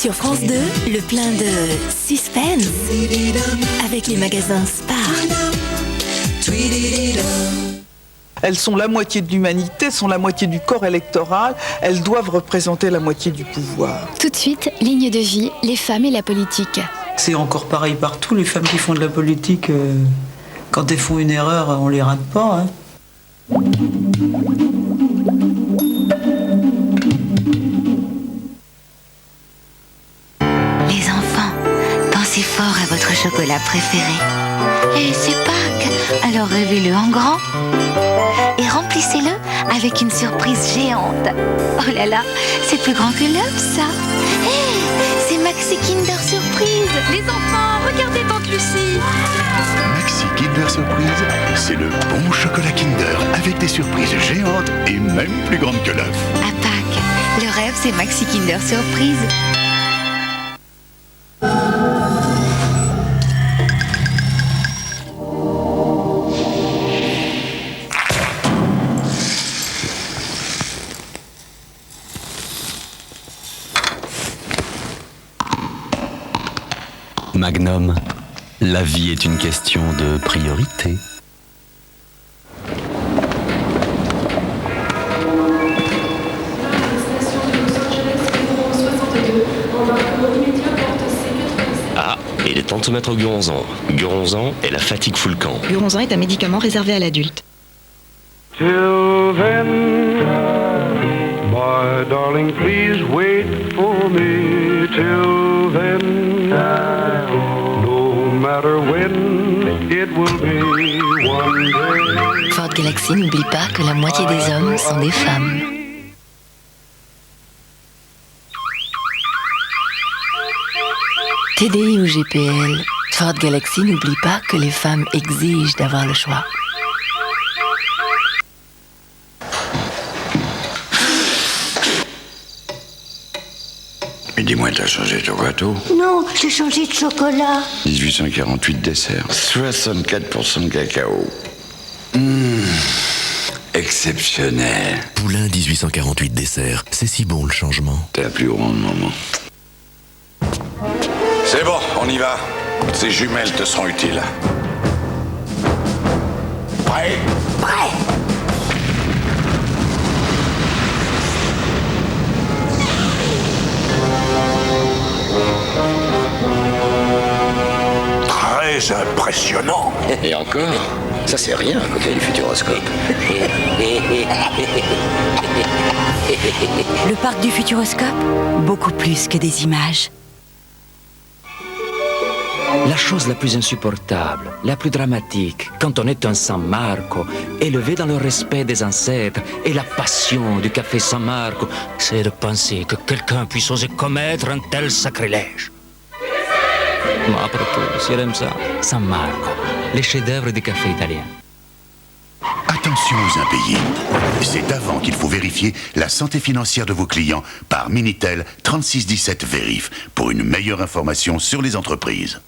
Sur France 2, le plein de suspense avec les magasins Spar. Elles sont la moitié de l'humanité, sont la moitié du corps électoral. Elles doivent représenter la moitié du pouvoir. Tout de suite, ligne de vie, les femmes et la politique. C'est encore pareil partout, les femmes qui font de la politique, quand elles font une erreur, on les rate pas. Les enfants, pensez fort à votre chocolat préféré. Et c'est Pâques, alors rêvez-le en grand. Et remplissez-le avec une surprise géante. Oh là là, c'est plus grand que l'œuf, ça. Hé, c'est Maxi Kinder Surprise. Les enfants, regardez Tante Lucie. Maxi Kinder Surprise, c'est le bon chocolat Kinder avec des surprises géantes et même plus grandes que l'œuf. À Pâques, le rêve, c'est Maxi Kinder Surprise. Magnum, la vie est une question de priorité. Ah, il est temps de se mettre au Guronzan. Guronzan est la fatigue full camp. Guronzan est un médicament réservé à l'adulte. Till then, my darling, please wait for me. Till then, no matter when, it will be one day. Ford Galaxy n'oublie pas que la moitié des hommes sont des femmes. TDI ou GPL, Ford Galaxy n'oublie pas que les femmes exigent d'avoir le choix. Mais dis-moi, t'as changé ton gâteau? Non, j'ai changé de chocolat. 1848 dessert, 64% de cacao. Exceptionnel. Poulain 1848 dessert, c'est si bon le changement. T'es la plus grande maman. C'est bon, on y va. Ces jumelles te seront utiles. Prêt? Prêt. Très impressionnant. Et encore, ça c'est rien à côté du futuroscope. Le parc du Futuroscope, beaucoup plus que des images. La chose la plus insupportable, la plus dramatique, quand on est un San Marco, élevé dans le respect des ancêtres et la passion du café San Marco, c'est de penser que quelqu'un puisse oser commettre un tel sacrilège. Mais après tout, si elle aime ça, San Marco, les chefs-d'œuvre du café italien. Attention aux impayés. C'est avant qu'il faut vérifier la santé financière de vos clients par Minitel 3617 Vérif pour une meilleure information sur les entreprises.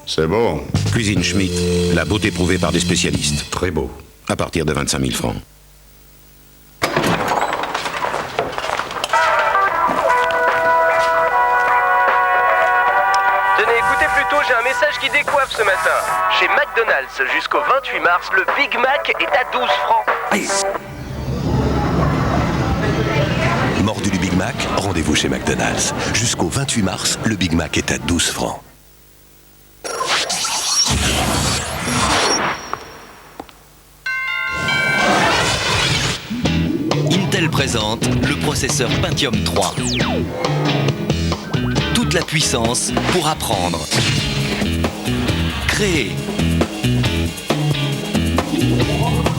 C'est bon. Cuisine Schmitt, la beauté prouvée par des spécialistes. Très beau. À partir de 25 000 francs. Tenez, écoutez plutôt, j'ai un message qui décoiffe ce matin. Chez McDonald's, jusqu'au 28 mars, le Big Mac est à 12 francs. Mordu du Big Mac, rendez-vous chez McDonald's. Jusqu'au 28 mars, le Big Mac est à 12 francs. Intel présente le processeur Pentium 3. Toute la puissance pour apprendre, créer,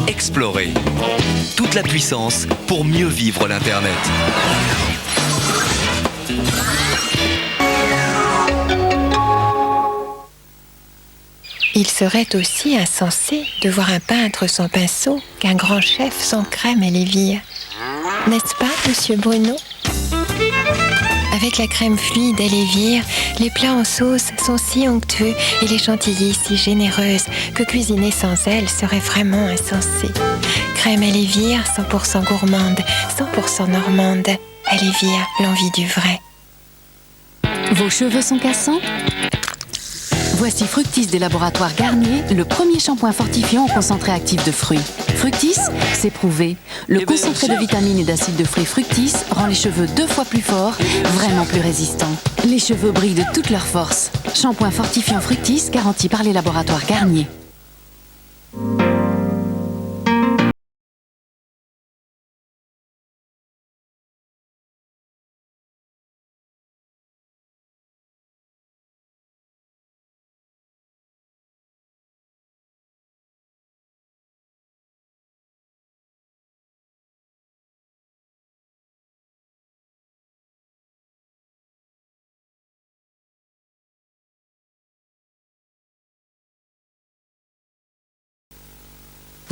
explorer. Toute la puissance pour mieux vivre l'Internet. Il serait aussi insensé de voir un peintre sans pinceau qu'un grand chef sans crème et lévire. N'est-ce pas, monsieur Bruno? Avec la crème fluide Elévir, les plats en sauce sont si onctueux et les chantilly si généreuses que cuisiner sans elles serait vraiment insensé. Crème Elévir, 100% gourmande, 100% normande. Elévir, l'envie du vrai. Vos cheveux sont cassants ? Voici Fructis des laboratoires Garnier, le premier shampoing fortifiant au concentré actif de fruits. Fructis, c'est prouvé. Le concentré de vitamines et d'acides de fruits Fructis rend les cheveux 2 fois plus forts, vraiment plus résistants. Les cheveux brillent de toute leur force. Shampoing fortifiant Fructis garanti par les laboratoires Garnier.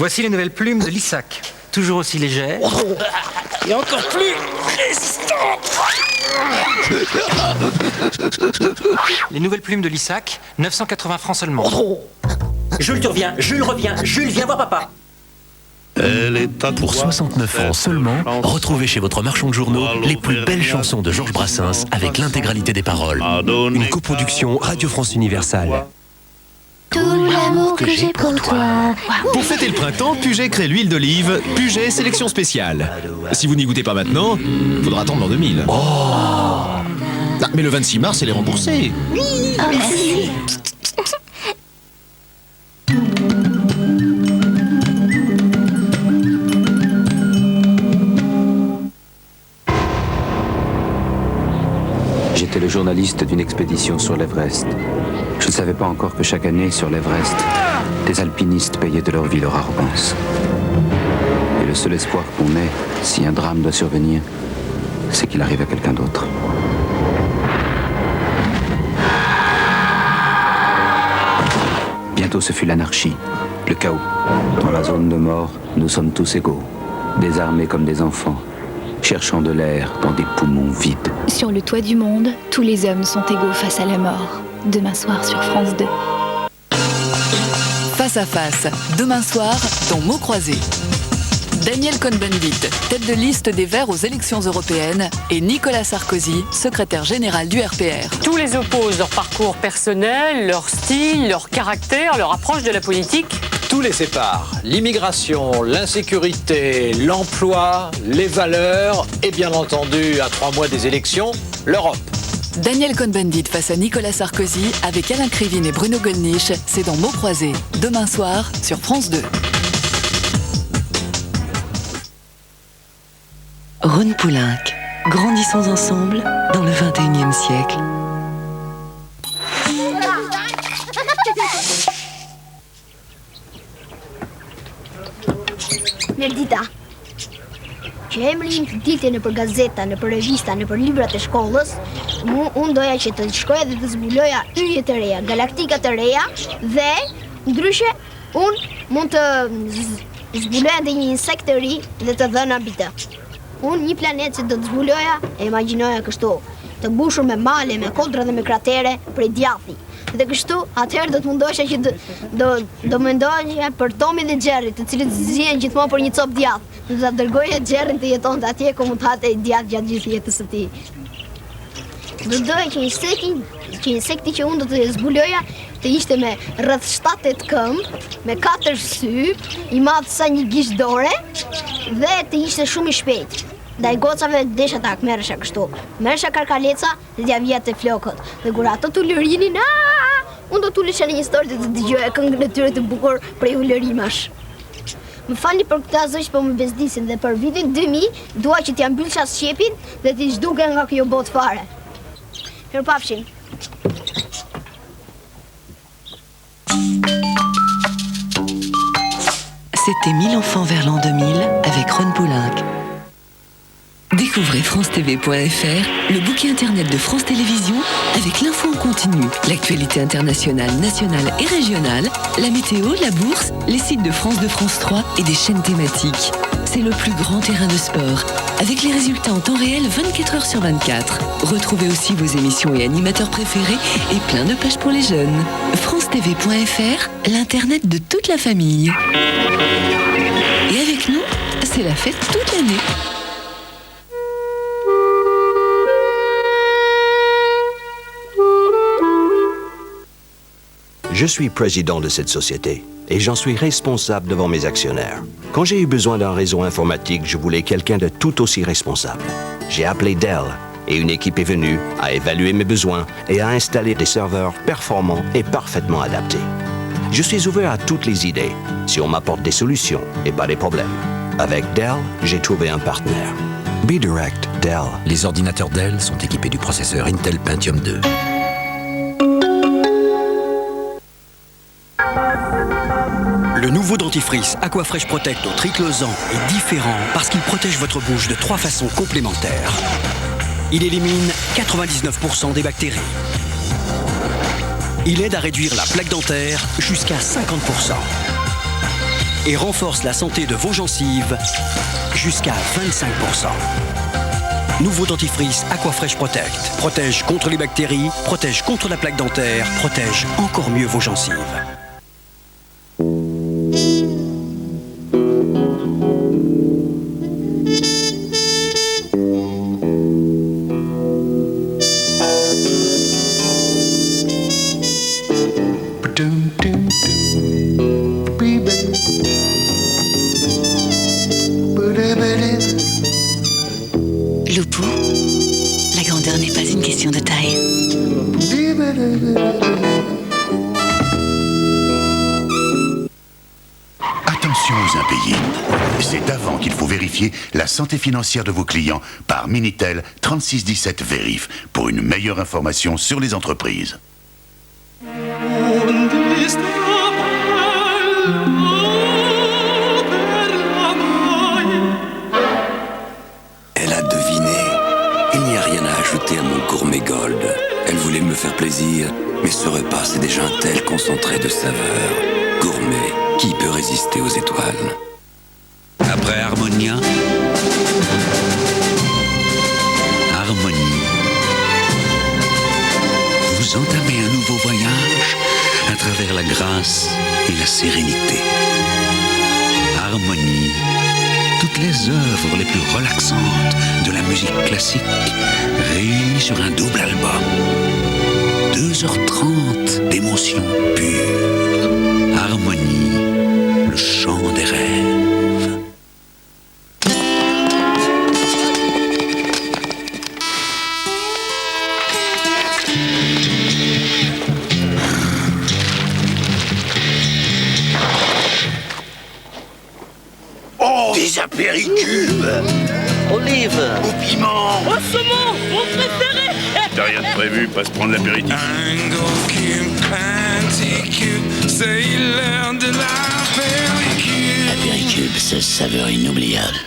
Voici les nouvelles plumes de Lissac. Toujours aussi légères. Et encore plus résistantes. Les nouvelles plumes de Lissac, 980 francs seulement. Jules, tu reviens. Jules, reviens. Jules, viens voir papa. Pour 69 francs seulement, retrouvez chez votre marchand de journaux les plus belles chansons de Georges Brassens avec l'intégralité des paroles. Une coproduction Radio France Universale. Tout l'amour que j'ai pour toi. Pour fêter le printemps, Puget crée l'huile d'olive Puget Sélection Spéciale. Si vous n'y goûtez pas maintenant, faudra attendre l'an 2000. Ah, mais le 26 mars, elle est remboursée. Oui, merci. J'étais le journaliste d'une expédition sur l'Everest. Je ne savais pas encore que chaque année, sur l'Everest, des alpinistes payaient de leur vie leur arrogance. Et le seul espoir qu'on ait, si un drame doit survenir, c'est qu'il arrive à quelqu'un d'autre. Bientôt ce fut l'anarchie, le chaos. Dans la zone de mort, nous sommes tous égaux, désarmés comme des enfants, cherchant de l'air dans des poumons vides. Sur le toit du monde, tous les hommes sont égaux face à la mort. Demain soir sur France 2. Face à face, demain soir, dans Mots croisés. Daniel Cohn-Bendit, tête de liste des Verts aux élections européennes, et Nicolas Sarkozy, secrétaire général du RPR. Tous les opposent leur parcours personnel, leur style, leur caractère, leur approche de la politique. Tout les sépare. L'immigration, l'insécurité, l'emploi, les valeurs et bien entendu, à 3 mois des élections, l'Europe. Daniel Cohn-Bendit face à Nicolas Sarkozy avec Alain Krivine et Bruno Gollnisch, c'est dans Mots croisés, demain soir sur France 2. Rhône Poulenc, grandissons ensemble dans le 21e siècle. Mirdita, që emri im të ditë nëpër gazeta, nëpër revista, nëpër librat e shkollës, unë doja që të shkoja dhe të zbuloja yje të reja, galaktika të reja dhe ndryshe unë mund të zbuloja dhe një insekt të ri dhe të dhëna mbi të. Unë një planet që do të zbuloja e imagjinoja kështu, të mbushur me male, me kodra dhe me kratere prej djathi. Dhe kështu, atëherë do të mundohesha që do mendohesha për Tomi dhe Jerry, të cilët zihen gjithmonë për një copë djath. Do ta dërgoja Jerryn të jetonte atje ku mund të hate djath gjatë gjithë jetës së tij. Do doja që insekti që unë do të zbuloja të ishte me rreth 7-8 këmbë, me 4 sy, i madh sa një gishdore dhe të ishte shumë i shpejtë. Ndaj gocave desha ta merresha kështu. Merresha karkaleca dhe t'ia vija te flokët. Dhe kur ato tulërinin, unë do tulesha në një storë dhe të dëgjoja këngën e tyre të bukur prej ulërimash. Më falni për këta zësh po më bezdisin dhe për vitin 2000 dua që t'ja mbyllsha shqepin dhe t'i zhduke nga kjo botë fare. Mirupafshim. C'était 1000 enfants vers l'an 2000 avec Rhône Poulenc. Découvrez Découvrez francetv.fr, le bouquet internet de France Télévisions avec l'info en continu, l'actualité internationale, nationale et régionale, la météo, la bourse, les sites de France 2, France 3 et des chaînes thématiques. C'est le plus grand terrain de sport, avec les résultats en temps réel 24 heures sur 24. Retrouvez aussi vos émissions et animateurs préférés et plein de pages pour les jeunes. francetv.fr, l'internet de toute la famille. Et avec nous, c'est la fête toute l'année. Je suis président de cette société et j'en suis responsable devant mes actionnaires. Quand j'ai eu besoin d'un réseau informatique, je voulais quelqu'un de tout aussi responsable. J'ai appelé Dell et une équipe est venue, a évalué mes besoins et a installé des serveurs performants et parfaitement adaptés. Je suis ouvert à toutes les idées, si on m'apporte des solutions et pas des problèmes. Avec Dell, j'ai trouvé un partenaire. B-Direct Dell. Les ordinateurs Dell sont équipés du processeur Intel Pentium 2. Le nouveau dentifrice Aquafresh Protect au triclosan est différent parce qu'il protège votre bouche de 3 façons complémentaires. Il élimine 99% des bactéries. Il aide à réduire la plaque dentaire jusqu'à 50%. Et renforce la santé de vos gencives jusqu'à 25%. Nouveau dentifrice Aquafresh Protect. Protège contre les bactéries, protège contre la plaque dentaire, protège encore mieux vos gencives. Loupou, la grandeur n'est pas une question de taille. Attention aux impayés. C'est avant qu'il faut vérifier la santé financière de vos clients par Minitel 3617 Vérif pour une meilleure information sur les entreprises. Elle a deviné. Il n'y a rien à ajouter à mon gourmet gold. Elle voulait me faire plaisir, mais ce repas, c'est déjà un tel concentré de saveurs. Gourmet, qui peut résister aux étoiles? Après Harmonia, Harmonie. Vous entamez un nouveau voyage à travers la grâce et la sérénité. Harmonie. Toutes les œuvres les plus relaxantes de la musique classique réunies sur un double album. 2h30 d'émotions pures. Harmonie, le chant des rêves. Oh, des apéricubes. Olive. Au piment. Au saumon, mon préféré. T'as rien de prévu, pas se prendre l'apéritif. Apéricube, c'est saveur inoubliable.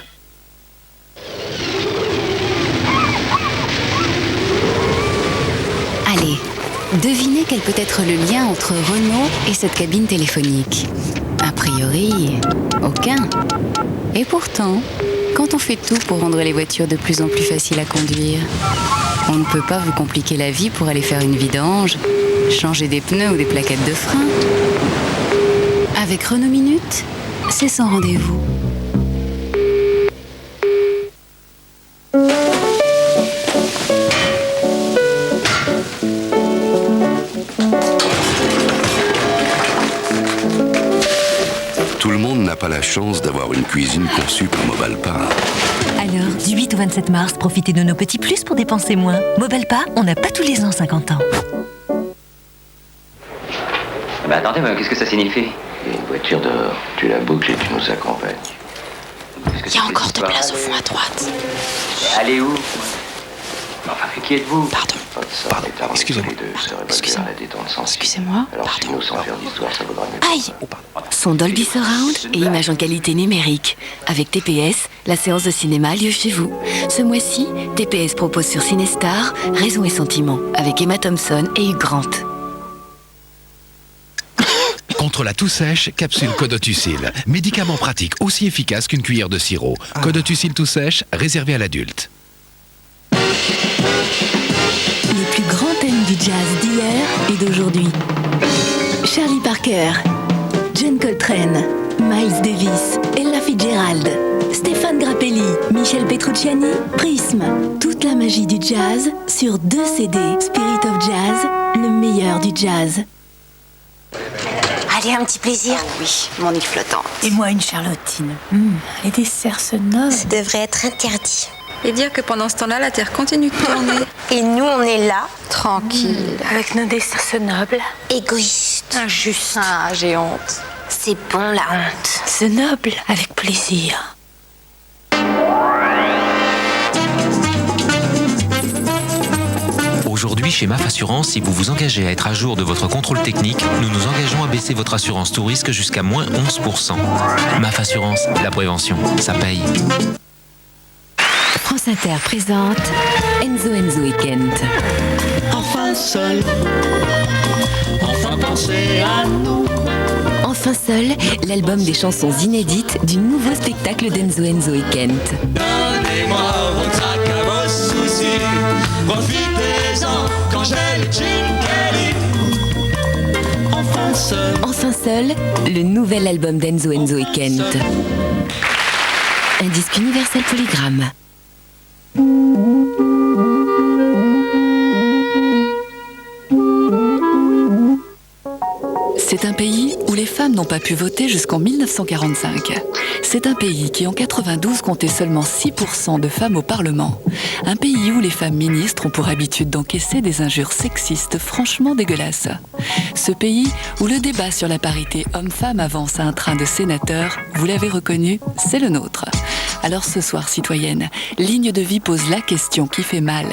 Allez, devinez quel peut être le lien entre Renault et cette cabine téléphonique. A priori, aucun. Et pourtant, quand on fait tout pour rendre les voitures de plus en plus faciles à conduire, on ne peut pas vous compliquer la vie pour aller faire une vidange, changer des pneus ou des plaquettes de frein. Avec Renault Minute, c'est sans rendez-vous. Tout le monde n'a pas la chance d'avoir une cuisine conçue par Mobalpa. Alors, du 8 au 27 mars, profitez de nos petits plus pour dépenser moins. Mobalpa, on n'a pas tous les ans 50 ans. Bah attendez, mais qu'est-ce que ça signifie? Il y a une voiture dehors. Tu la boucles et tu nous accompagnes. Il y a encore de place au fond à droite. Allez où? Enfin, qui êtes-vous? Pardon. Pardon, excusez-moi. Excusez-moi. Aïe. Son Dolby Surround et image en qualité numérique. Avec TPS, la séance de cinéma a lieu chez vous. Ce mois-ci, TPS propose sur Cinestar Raison et Sentiment avec Emma Thompson et Hugh Grant. Contre la toux sèche, capsule Codotucil. Médicament pratique aussi efficace qu'une cuillère de sirop. Codotucil toux sèche, réservé à l'adulte. Les plus grands thèmes du jazz d'hier et d'aujourd'hui. Charlie Parker, John Coltrane, Miles Davis, Ella Fitzgerald, Stéphane Grappelli, Michel Petrucciani, Prism. Toute la magie du jazz sur 2 CD. Spirit of Jazz, le meilleur du jazz. Allez, un petit plaisir. Oui, mon île flottante. Et moi, une charlottine. Les desserts se nomment. Ça devrait être interdit. Et dire que pendant ce temps-là, la Terre continue de tourner. Et nous, on est là, tranquille, avec nos desserts se nobles. Égoïstes. Injuste. Ah, j'ai honte. C'est bon, la honte. Se noble, avec plaisir. Aujourd'hui, chez MAF Assurance, si vous vous engagez à être à jour de votre contrôle technique, nous nous engageons à baisser votre assurance tout risque jusqu'à moins 11%. MAF Assurance, la prévention, ça paye. France Inter présente Enzo et Kent. Enfin seul, enfin penser à nous. Enfin seul, l'album des chansons inédites du nouveau spectacle d'Enzo et Kent. Donnez-moi votre sac à vos soucis, profitez-en quand j'ai le Jim Kelly. Enfin seul. Enfin seul, le nouvel album d'Enzo et Kent. Un disque Universal Polygram. C'est un pays où les femmes n'ont pas pu voter jusqu'en 1945. C'est un pays qui en 92 comptait seulement 6% de femmes au Parlement. Un pays où les femmes ministres ont pour habitude d'encaisser des injures sexistes franchement dégueulasses. Ce pays où le débat sur la parité homme-femme avance à un train de sénateurs, vous l'avez reconnu, c'est le nôtre. Alors ce soir, citoyenne, Ligne de vie pose la question qui fait mal.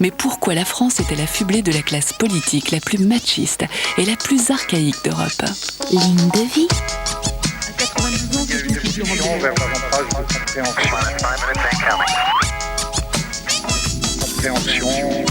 Mais pourquoi la France est-elle affublée de la classe politique la plus machiste et la plus archaïque d'Europe? Ligne de vie. Il y a une évolution vers davantage de compréhension.